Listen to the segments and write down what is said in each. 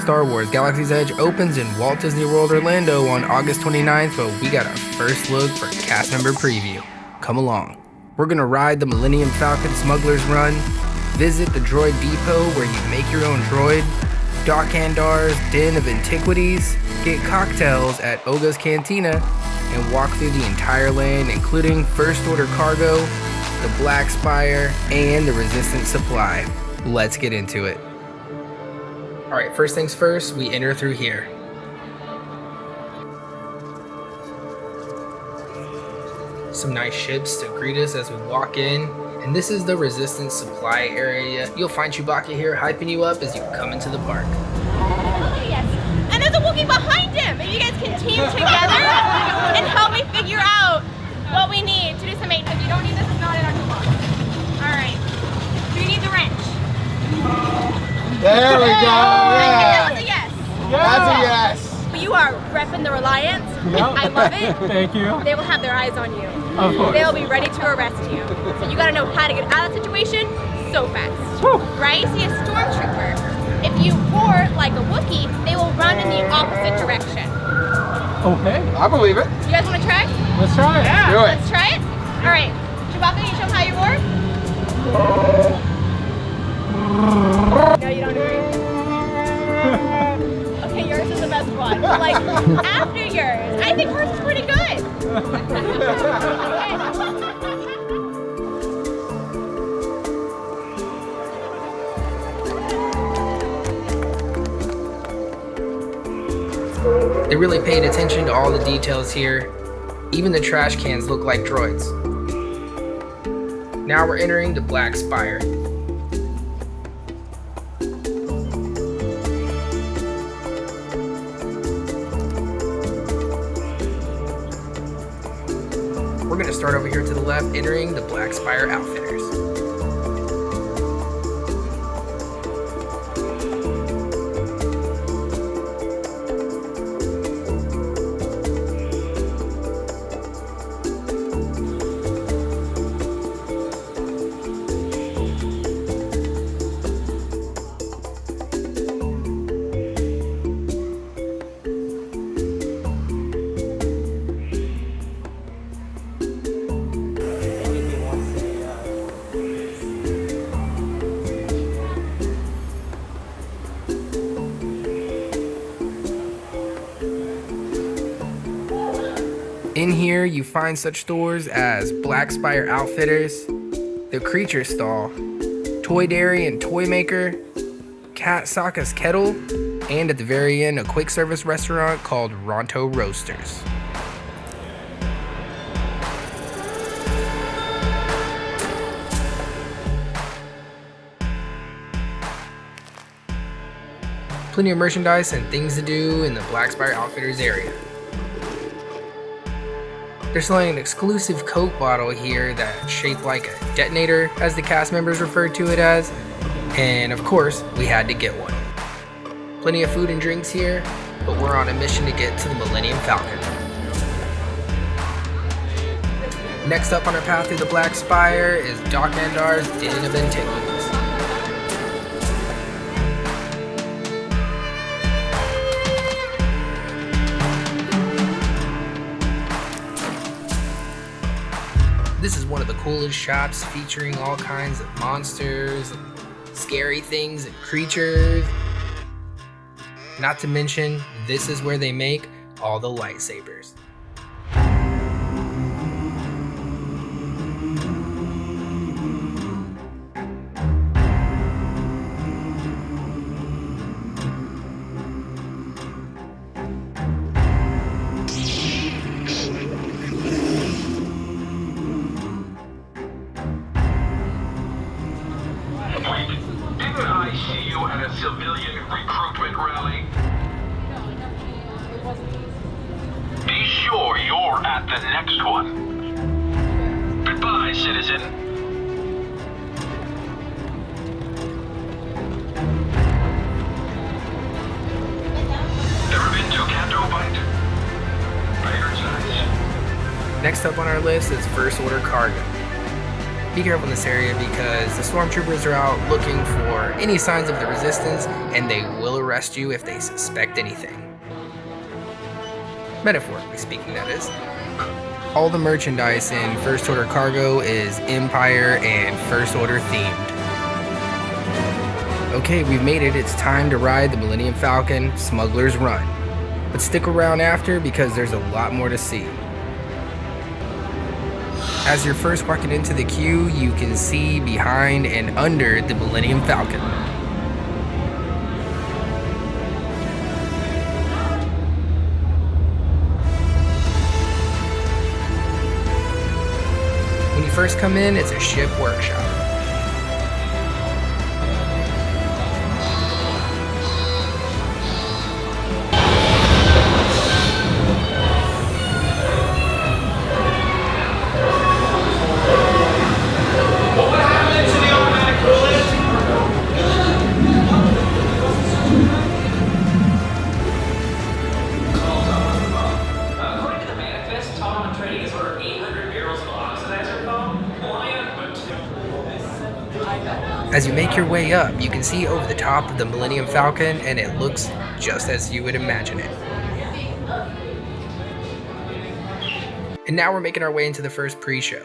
Star Wars Galaxy's Edge opens in Walt Disney World Orlando on August 29th, but we got our first look for cast member preview. Come along. We're gonna ride the Millennium Falcon Smuggler's Run, visit the Droid Depot where you make your own droid, dock Ondar's Den of Antiquities, get cocktails at OGA'S Cantina, and walk through the entire land including First Order cargo, the Black Spire, and the Resistance supply. Let's get into it. Alright, first things first, we enter through here. Some nice ships to greet us as we walk in, and this is the Resistance supply area. You'll find Chewbacca here hyping you up as you come into the park. Oh, yes. And there's a Wookiee behind him! Maybe you guys can team together and help me figure out what we need to do some maintenance. If you don't need this, it's not in our toolbox. Alright. Do you need the wrench? There we go! Yeah! That's a yes. That's a yes! You are repping the Reliance. Yep. I love it. Thank you. They will have their eyes on you. Of course. They'll be ready to arrest you. So you gotta know how to get out of the situation so fast. Whew. Right? See, a stormtrooper, if you board like a Wookiee, they will run in the opposite direction. Okay. I believe it. You guys wanna try? Let's try it. Do it. Let's try it? Alright. Chewbacca, you show them how you roar? No, you don't agree. Okay, yours is the best one. Like, after yours. I think hers is pretty good. They really paid attention to all the details here. Even the trash cans look like droids. Now we're entering the Black Spire. We're going to start over here to the left, entering the Black Spire Outfitters. In here, you find such stores as Black Spire Outfitters, the Creature Stall, Toy Dairy and Toy Maker, Cat Sokka's Kettle, and at the very end, a quick service restaurant called Ronto Roasters. Plenty of merchandise and things to do in the Black Spire Outfitters area. They're selling an exclusive Coke bottle here that's shaped like a detonator, as the cast members referred to it as, and of course, we had to get one. Plenty of food and drinks here, but we're on a mission to get to the Millennium Falcon. Next up on our path through the Black Spire is Doc Ondar's Den of Antiquities. This is one of the coolest shops featuring all kinds of monsters, and scary things, and creatures. Not to mention, this is where they make all the lightsabers. Didn't I see you at a civilian recruitment rally? Be sure you're at the next one. Goodbye, citizen. Never been to Canto Bite? I heard it's nice. Next up on our list is First Order cargo. Be careful in this area because the stormtroopers are out looking for any signs of the resistance, and they will will arrest you if they suspect anything. Metaphorically speaking, that is. All the merchandise in First Order Cargo is Empire and First Order themed. Okay, we've made it. It's time to ride the Millennium Falcon Smuggler's Run. But stick around after because there's a lot more to see. As you're first walking into the queue, you can see behind and under the Millennium Falcon. When you first come in, it's a ship workshop. As you make your way up, you can see over the top of the Millennium Falcon, and it looks just as you would imagine it. And now we're making our way into the first pre-show.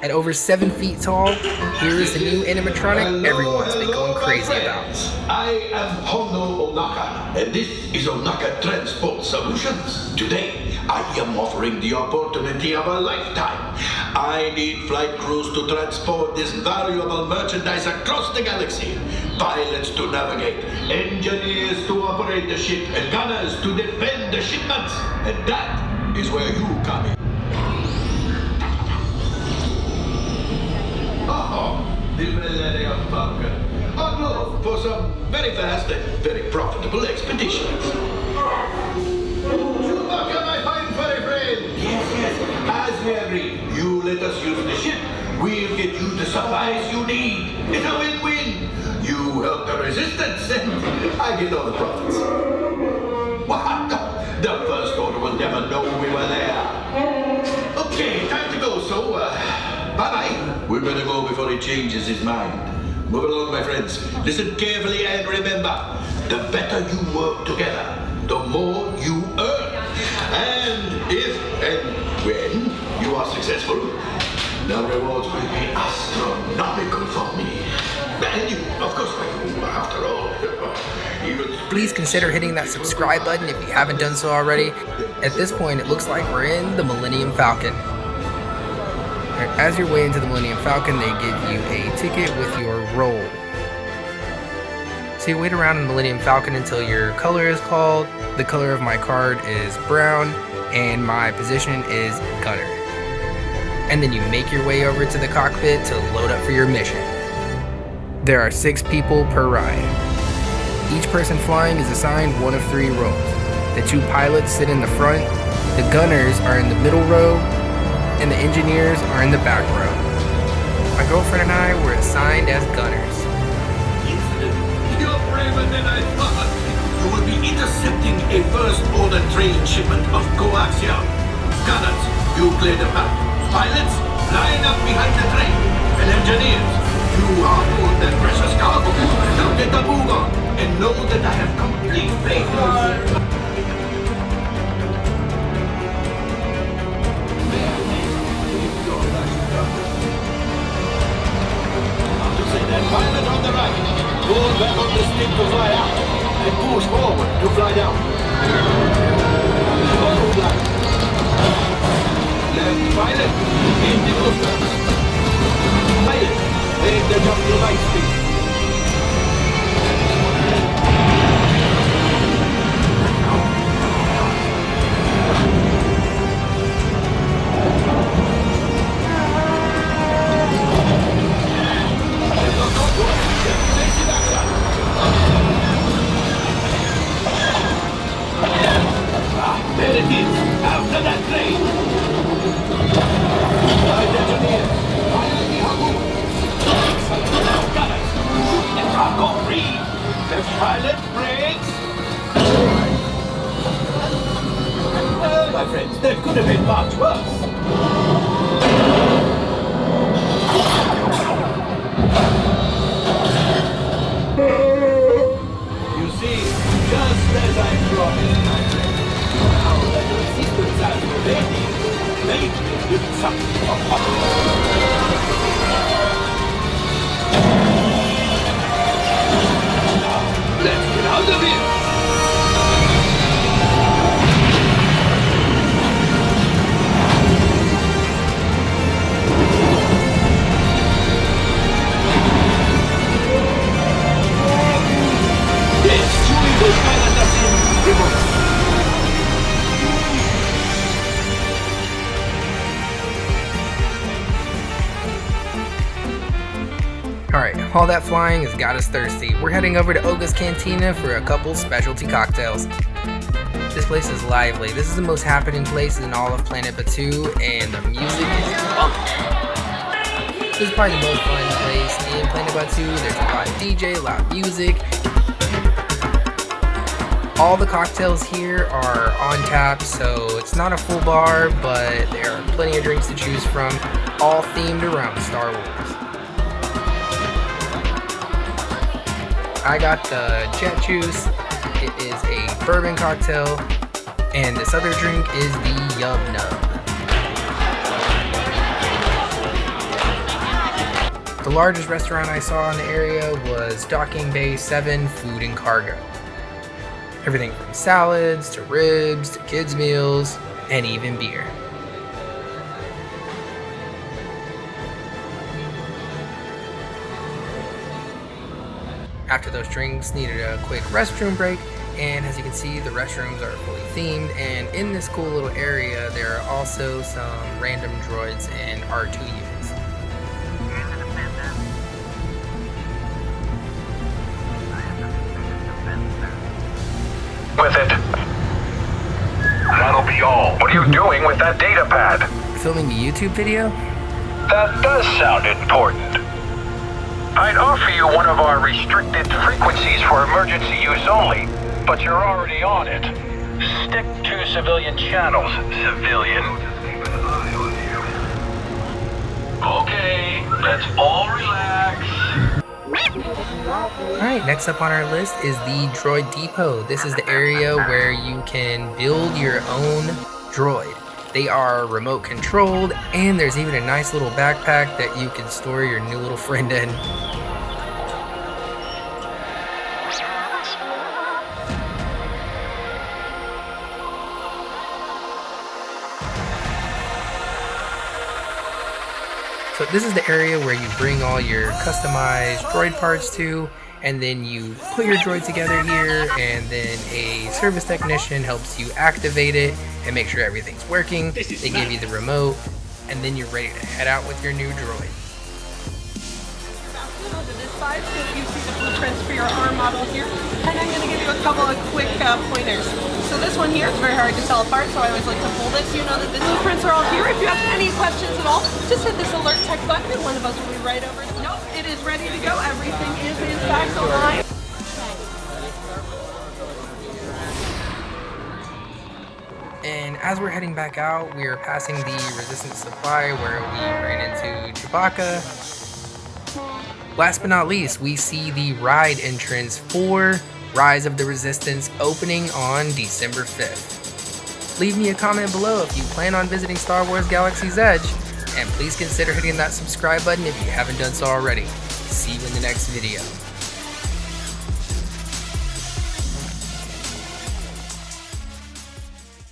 At over 7 feet tall, here is the new animatronic everyone's been going crazy about. I am Hono Onaka, and this is Onaka Transport Solutions. Today, I am offering the opportunity of a lifetime. I need flight crews to transport this valuable merchandise across the galaxy. Pilots to navigate, engineers to operate the ship, and gunners to defend the shipments. And that is where you come in. The Millennium Falcon. On loan for some very fast and very profitable expeditions. Chewbacca, my fine furry friend! Yes. As we agreed, you let us use the ship. We'll get you the supplies you need. It's a win-win. You help the resistance, and I get all the profits. What? The First Order will never know we were there. Okay, time to go, so, bye-bye. We better go before he changes his mind. Move along, my friends. Listen carefully and remember, the better you work together, the more you earn. And if and when you are successful, the rewards will be astronomical for me. And you, of course, after all. Please consider hitting that subscribe button if you haven't done so already. At this point, it looks like we're in the Millennium Falcon. As you're way into the Millennium Falcon, they give you a ticket with your role. So you wait around in the Millennium Falcon until your color is called. The color of my card is brown, and my position is gunner. And then you make your way over to the cockpit to load up for your mission. There are 6 people per ride. Each person flying is assigned one of 3 roles. The 2 pilots sit in the front, the gunners are in the middle row, and the engineers are in the back row. My girlfriend and I were assigned as gunners. You're braver than I thought. You will be intercepting a First Order train shipment of coaxium. Gunners, you clear the path. Pilots, line up behind the train. And engineers, you harpoon that precious cargo. Now get the move on, and know that I have complete faith in you. Pilot on the right, pull back on the stick to fly out, and push forward to fly down. Follow line. Left pilot, in the booster. Pilot, make the jump to light speed. There it is, after that train. Right engineer, fire the harpoon. Gunners, shoot the cargo free. The pilot brakes. Well, my friends, there could have been much worse. Let's get out of here. Alright, all that flying has got us thirsty. We're heading over to OGA'S Cantina for a couple specialty cocktails. This place is lively. This is the most happening place in all of Planet Batuu, and the music is bumping. This is probably the most fun place in Planet Batuu. There's a lot of DJ, loud music. All the cocktails here are on tap, so it's not a full bar, but there are plenty of drinks to choose from, all themed around Star Wars. I got the jet juice. It is a bourbon cocktail, and this other drink is the Yum Nub. The largest restaurant I saw in the area was Docking Bay 7 Food and Cargo. Everything from salads to ribs to kids' meals and even beer. After those drinks, needed a quick restroom break, and as you can see, the restrooms are fully themed, and in this cool little area, there are also some random droids and R2 units. With it. That'll be all. What are you doing with that data pad? Filming a YouTube video? That does sound important. I'd offer you one of our restricted frequencies for emergency use only, but you're already on it. Stick to civilian channels, civilian. Okay, let's all relax. Alright, next up on our list is the Droid Depot. This is the area where you can build your own droid. They are remote controlled, and there's even a nice little backpack that you can store your new little friend in. So this is the area where you bring all your customized droid parts to, and then you put your droid together here, and then a service technician helps you activate it and make sure everything's working. They give you the remote, and then you're ready to head out with your new droid. To this side, so you see the blueprints for your arm model here, and I'm going to give you a couple of quick pointers. So this one here is very hard to tell apart, so I always like to fold it so you know that the blueprints are all here. If you have any questions at all, just hit this alert tech button and one of us will be right over. Nope, it is ready to go. Everything is in fact aligned. And as we're heading back out, we are passing the Resistance Supply where we ran into Chewbacca. Last but not least, we see the ride entrance for Rise of the Resistance opening on December 5th. Leave me a comment below if you plan on visiting Star Wars Galaxy's Edge, and please consider hitting that subscribe button if you haven't done so already. See you in the next video.